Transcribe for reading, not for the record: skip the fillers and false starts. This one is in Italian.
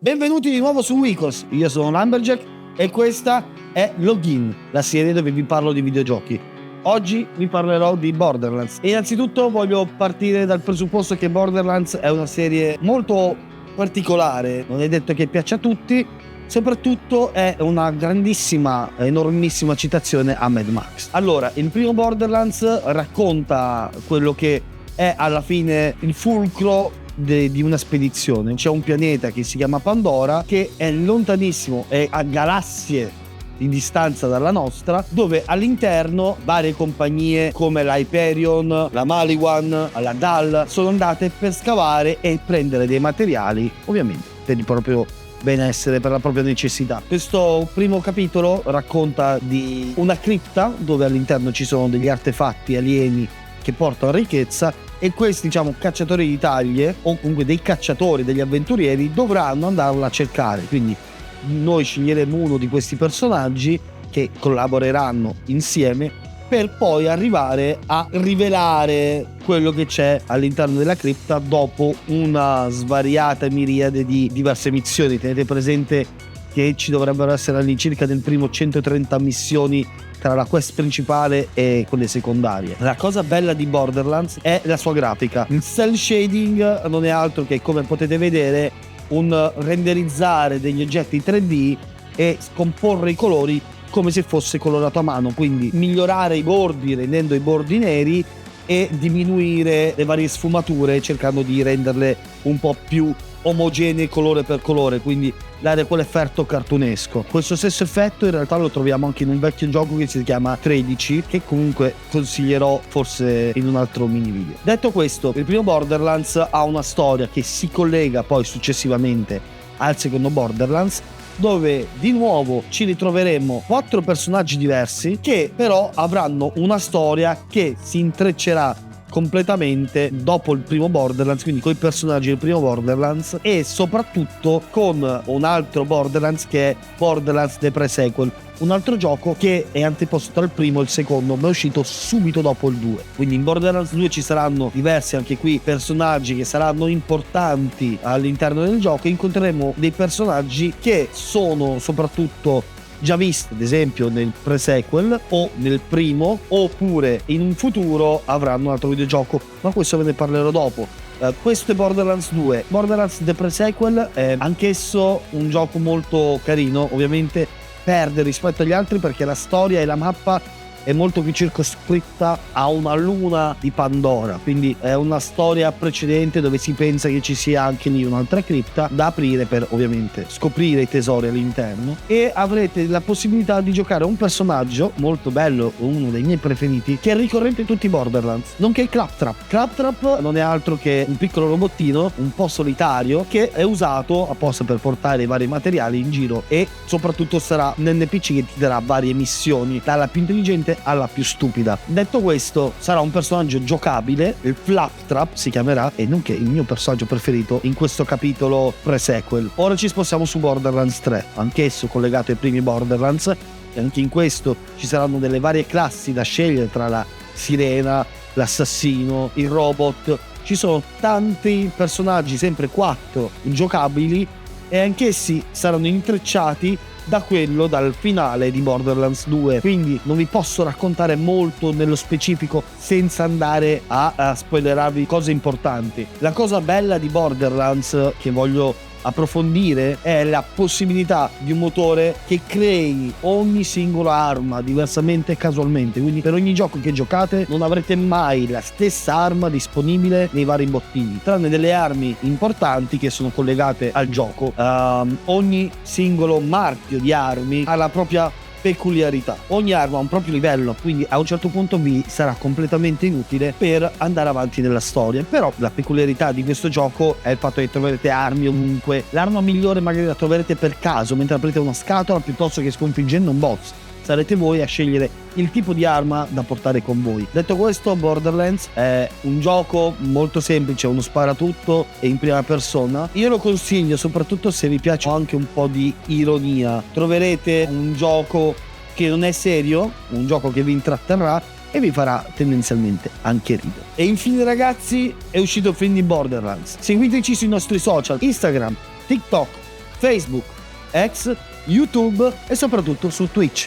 Benvenuti di nuovo su Wikos, io sono Lumberjack e questa è Login, la serie dove vi parlo di videogiochi. Oggi vi parlerò di Borderlands e innanzitutto voglio partire dal presupposto che Borderlands è una serie molto particolare, non è detto che piaccia a tutti, soprattutto è una grandissima, enormissima citazione a Mad Max. Allora, il primo Borderlands racconta quello che è alla fine il fulcro di una spedizione. C'è un pianeta che si chiama Pandora che è lontanissimo, è a galassie di distanza dalla nostra, dove all'interno varie compagnie come la Hyperion, la Maliwan, la DAL sono andate per scavare e prendere dei materiali, ovviamente per il proprio benessere, per la propria necessità. Questo primo capitolo racconta di una cripta dove all'interno ci sono degli artefatti alieni che portano ricchezza e questi, diciamo, cacciatori di taglie o comunque dei cacciatori, degli avventurieri dovranno andarla a cercare. Quindi noi sceglieremo uno di questi personaggi che collaboreranno insieme per poi arrivare a rivelare quello che c'è all'interno della cripta dopo una svariata miriade di diverse missioni. Tenete presente che ci dovrebbero essere all'incirca nel primo 130 missioni tra la quest principale e quelle secondarie. La cosa bella di Borderlands è la sua grafica. Il cel shading non è altro che, come potete vedere, un renderizzare degli oggetti 3D e scomporre i colori come se fosse colorato a mano, quindi migliorare i bordi rendendo i bordi neri e diminuire le varie sfumature cercando di renderle un po' più omogenee colore per colore, quindi dare quell'effetto cartunesco. Questo stesso effetto in realtà lo troviamo anche in un vecchio gioco che si chiama 13, che comunque consiglierò forse in un altro mini video. Detto questo, il primo Borderlands ha una storia che si collega poi successivamente al secondo Borderlands, dove di nuovo ci ritroveremo 4 personaggi diversi che però avranno una storia che si intreccerà completamente dopo il primo Borderlands, quindi con i personaggi del primo Borderlands e soprattutto con un altro Borderlands che è Borderlands The Pre-Sequel, un altro gioco che è anteposto tra il primo e il secondo, ma è uscito subito dopo il 2. Quindi in Borderlands 2 ci saranno diversi anche qui personaggi che saranno importanti all'interno del gioco e incontreremo dei personaggi che sono soprattutto già visti ad esempio nel pre-sequel o nel primo, oppure in un futuro avranno un altro videogioco, ma questo ve ne parlerò dopo. Questo è Borderlands 2. Borderlands The Pre-Sequel è anch'esso un gioco molto carino, ovviamente perde rispetto agli altri perché la storia e la mappa è molto più circoscritta a una luna di Pandora, quindi è una storia precedente dove si pensa che ci sia anche lì un'altra cripta da aprire per ovviamente scoprire i tesori all'interno, e avrete la possibilità di giocare un personaggio molto bello, uno dei miei preferiti, che è ricorrente in tutti i Borderlands, nonché il Claptrap. Claptrap non è altro che un piccolo robottino un po' solitario che è usato apposta per portare i vari materiali in giro e soprattutto sarà un NPC che ti darà varie missioni, dalla più intelligente alla più stupida. Detto questo, sarà un personaggio giocabile, il Claptrap si chiamerà, e nonché il mio personaggio preferito in questo capitolo pre-sequel. Ora ci spostiamo su Borderlands 3, anch'esso collegato ai primi Borderlands, e anche in questo ci saranno delle varie classi da scegliere tra la sirena, l'assassino, il robot. Ci sono tanti personaggi, sempre 4 giocabili, e anch'essi saranno intrecciati dal finale di Borderlands 2, quindi non vi posso raccontare molto nello specifico senza andare a spoilerarvi cose importanti. La cosa bella di Borderlands che voglio approfondire è la possibilità di un motore che crei ogni singola arma diversamente e casualmente, quindi per ogni gioco che giocate non avrete mai la stessa arma disponibile nei vari bottini, tranne delle armi importanti che sono collegate al gioco. Ogni singolo marchio di armi ha la propria peculiarità, ogni arma ha un proprio livello, quindi a un certo punto vi sarà completamente inutile per andare avanti nella storia. Però la peculiarità di questo gioco è il fatto che troverete armi ovunque. L'arma migliore magari la troverete per caso mentre aprite una scatola, piuttosto che sconfiggendo un boss. Sarete voi a scegliere il tipo di arma da portare con voi. Detto questo, Borderlands è un gioco molto semplice, uno sparatutto e in prima persona. Io lo consiglio soprattutto se vi piace anche un po' di ironia. Troverete un gioco che non è serio, un gioco che vi intratterrà e vi farà tendenzialmente anche ridere. E infine ragazzi, è uscito il film di Borderlands. Seguiteci sui nostri social, Instagram, TikTok, Facebook, X, YouTube e soprattutto su Twitch.